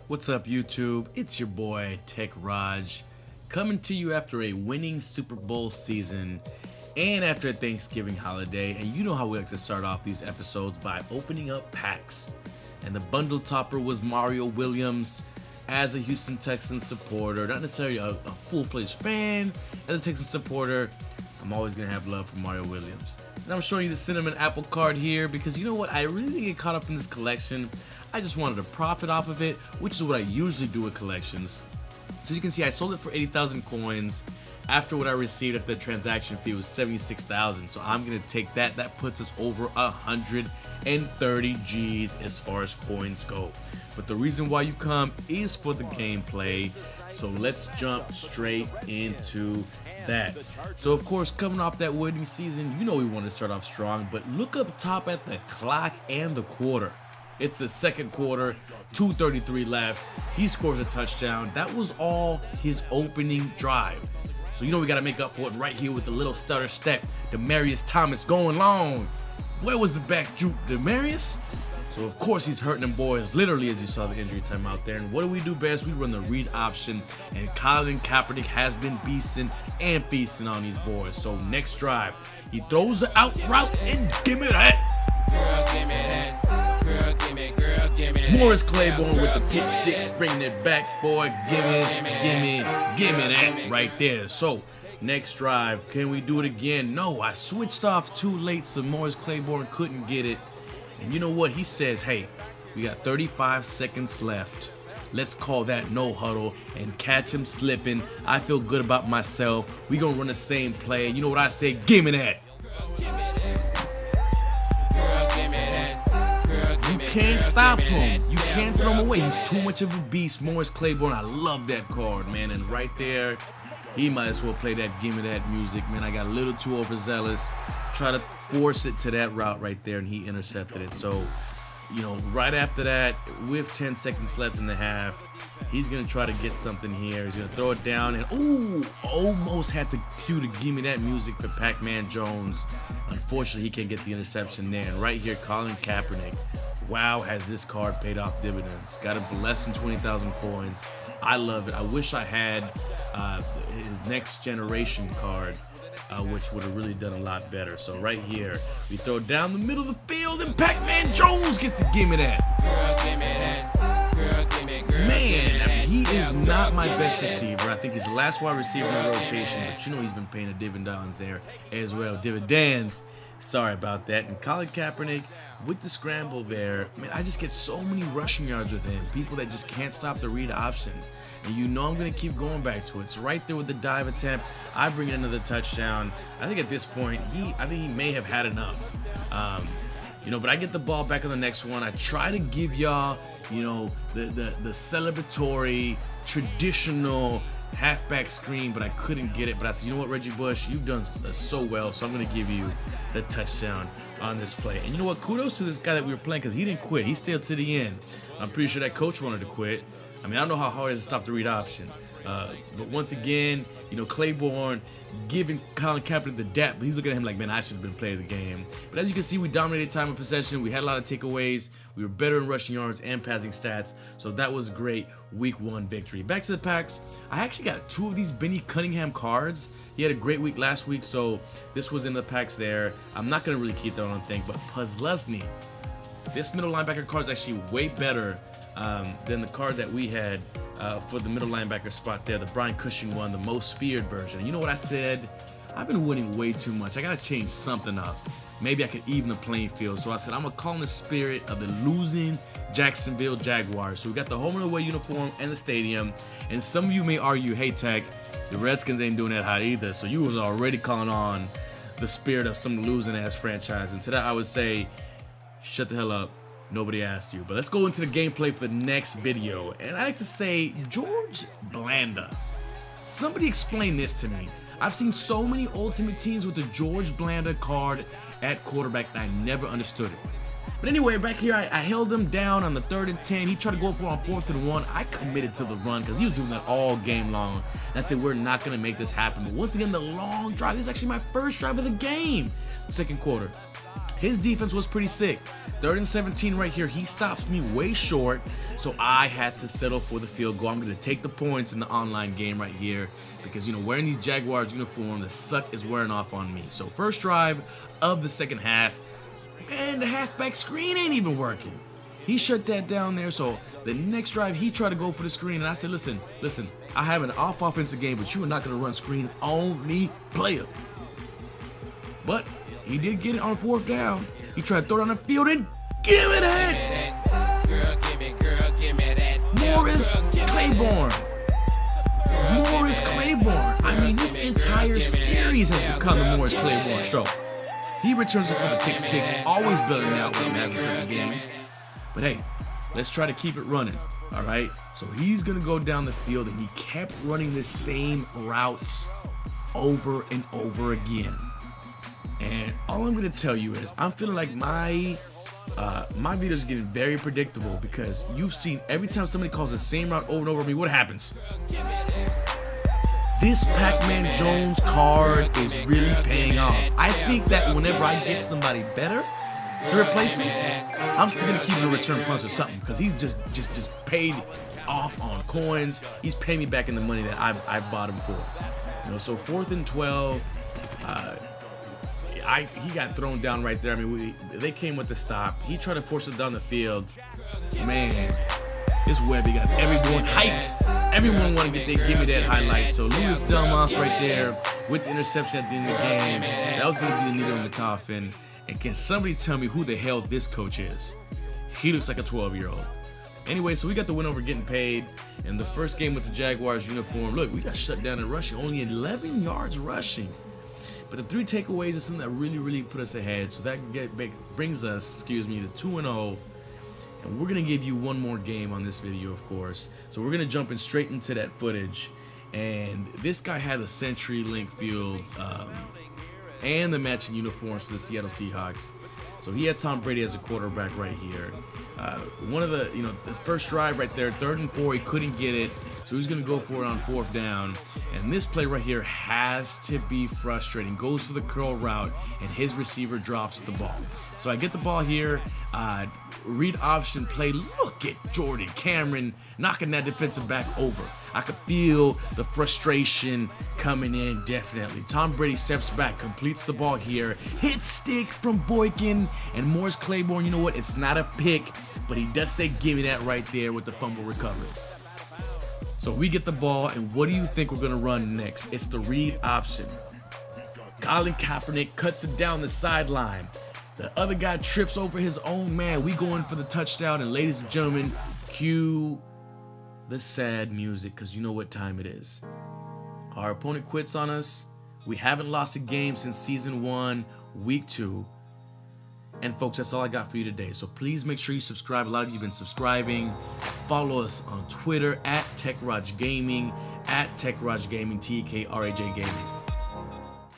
What's up, YouTube? It's your boy Tech Raj coming to you after a winning Super Bowl season and after a Thanksgiving holiday. And you know how we like to start off these episodes by opening up packs. And the bundle topper was Mario Williams. As a Houston Texans supporter, not necessarily a full-fledged fan, as a Texans supporter, I'm always going to have love for Mario Williams. And I'm showing you the cinnamon apple card here because you know what? I really didn't get caught up in this collection. I just wanted to profit off of it, which is what I usually do with collections. So as you can see, I sold it for 80,000 coins after what I received after the transaction fee was 76,000. So I'm going to take that. That puts us over 130 G's as far as coins go. But the reason why you come is for the gameplay. So let's jump straight into that. So of course, coming off that winning season, you know we want to start off strong, but look up top at the clock and the quarter. It's the second quarter, 2:33 left. He scores a touchdown. That was all his opening drive. So you know we got to make up for it right here with the little stutter step. Demaryius Thomas going long. Where was the back juke, Demaryius? So of course he's hurting them boys, literally, as you saw the injury time out there. And what do we do best? We run the read option, and Colin Kaepernick has been beasting and feasting on these boys. So next drive, he throws the out route and give me that. Girl, give me that. Girl, give me that. Morris Claiborne with the pick six, bringing it back, boy. Give me that right there. So next drive, can we do it again? No, I switched off too late, so Morris Claiborne couldn't get it. And you know what? He says, hey, we got 35 seconds left. Let's call that no huddle and catch him slipping. I feel good about myself. We gonna run the same play. And you know what I say? Give me that. You can't stop him. You can't throw him away. He's too much of a beast. Morris Claiborne, I love that card, man. And right there, he might as well play that give me that music, man. I got a little too overzealous. Try to force it to that route right there, and he intercepted it. So, you know, right after that, with 10 seconds left in the half, he's going to try to get something here. He's going to throw it down, and ooh, almost had to cue to give me that music for Pac-Man Jones. Unfortunately, he can't get the interception there. And right here, Colin Kaepernick. Wow, has this card paid off dividends. Got him for less than 20,000 coins. I love it. I wish I had his next generation card, which would have really done a lot better. So right here, we throw down the middle of the field, and Pac-Man Jones gets to give me that. Man, I mean, he is not my best receiver. I think he's the last wide receiver in the rotation, but you know he's been paying the dividends there as well. Dividends. Sorry about that. And Colin Kaepernick with the scramble there, man, I just get so many rushing yards with him. People that just can't stop the read option. And you know I'm going to keep going back to it. So right there with the dive attempt, I bring in another touchdown. I think at this point, I think he may have had enough. You know, but I get the ball back on the next one. I try to give y'all, you know, the celebratory, traditional halfback screen, but I couldn't get it. But I said, you know what, Reggie Bush, you've done so well, so I'm going to give you the touchdown on this play. And you know what, kudos to this guy that we were playing, because he didn't quit. He stayed to the end. I'm pretty sure that coach wanted to quit. I mean, I don't know how hard it is to stop the read option. But once again, you know, Claiborne giving Colin Kaepernick the dap, but he's looking at him like, man, I should have been playing the game. But as you can see, we dominated time of possession. We had a lot of takeaways. We were better in rushing yards and passing stats. So that was great week one victory. Back to the packs. I actually got two of these Benny Cunningham cards. He had a great week last week, so this was in the packs there. I'm not going to really keep that on thing, but Puzlesny. This middle linebacker card is actually way better than the card that we had for the middle linebacker spot there, the Brian Cushing one, the most feared version. You know what I said? I've been winning way too much. I got to change something up. Maybe I could even the playing field. So I said, I'm going to call in the spirit of the losing Jacksonville Jaguars. So we got the home and away uniform and the stadium. And some of you may argue, hey, Tech, the Redskins ain't doing that hot either. So you was already calling on the spirit of some losing-ass franchise. And to that, I would say, shut the hell up. Nobody asked you. But let's go into the gameplay for the next video. And I like to say, George Blanda. Somebody explain this to me. I've seen so many Ultimate Teams with the George Blanda card at quarterback, and I never understood it. But anyway, back here, I held him down on the 3rd and 10. He tried to go for it on 4th and 1. I committed to the run because he was doing that all game long. And I said, we're not going to make this happen. But once again, the long drive. This is actually my first drive of the game. Second quarter. His defense was pretty sick. 3rd and 17 right here. He stops me way short, so I had to settle for the field goal. I'm going to take the points in the online game right here because, you know, wearing these Jaguars uniform, the suck is wearing off on me. So first drive of the second half, and the halfback screen ain't even working. He shut that down there, so the next drive, he tried to go for the screen, and I said, listen, I have an offensive game, but you are not going to run screens on me, player. But he did get it on 4th down. He tried to throw it on the field and give it at Morris Claiborne. Morris Claiborne. I mean, this entire series has become the Morris Claiborne show. He returns it for the pick six, always building out when he having games. But hey, let's try to keep it running, all right? So he's going to go down the field, and he kept running the same routes over and over again. And all I'm going to tell you is I'm feeling like my video is getting very predictable because you've seen every time somebody calls the same route over and over me, what happens? This Pac-Man Jones card is really paying off. I think that whenever I get somebody better to replace him, I'm still gonna keep him a return punch or something because he's just paid off on coins. He's paying me back in the money that I bought him for. You know, so 4th and 12. He got thrown down right there. I mean, they came with the stop. He tried to force it down the field. Man, this Webby got everyone hyped. Everyone wanted to give me that highlight. So Louis Delmas right there with the interception at the end of the game. That was going to be the needle in the coffin. And can somebody tell me who the hell this coach is? He looks like a 12-year-old. Anyway, so we got the win over getting paid. And the first game with the Jaguars uniform, look, we got shut down in rushing. Only 11 yards rushing. But the 3 takeaways is something that really put us ahead. So that brings us, to 2-0. And we're going to give you one more game on this video, of course. So we're going to jump in straight into that footage. And this guy had the CenturyLink field and the matching uniforms for the Seattle Seahawks. So he had Tom Brady as a quarterback right here. One of the first drive right there, 3rd and 4, he couldn't get it. So he's going to go for it on 4th down. And this play right here has to be frustrating. Goes for the curl route, and his receiver drops the ball. So I get the ball here. Read option play. Look at Jordan Cameron knocking that defensive back over. I could feel the frustration coming in, definitely. Tom Brady steps back, completes the ball here. Hit stick from Boykin, and Morris Claiborne, you know what? It's not a pick, but he does say give me that right there with the fumble recovery. So we get the ball, and what do you think we're going to run next? It's the read option. Colin Kaepernick cuts it down the sideline. The other guy trips over his own man. We go in for the touchdown, and ladies and gentlemen, cue the sad music because you know what time it is. Our opponent quits on us. We haven't lost a game since season 1, week 2. And folks, that's all I got for you today. So please make sure you subscribe. A lot of you have been subscribing. Follow us on Twitter at TechRajGaming, at TechRajGaming, TKRAJ Gaming.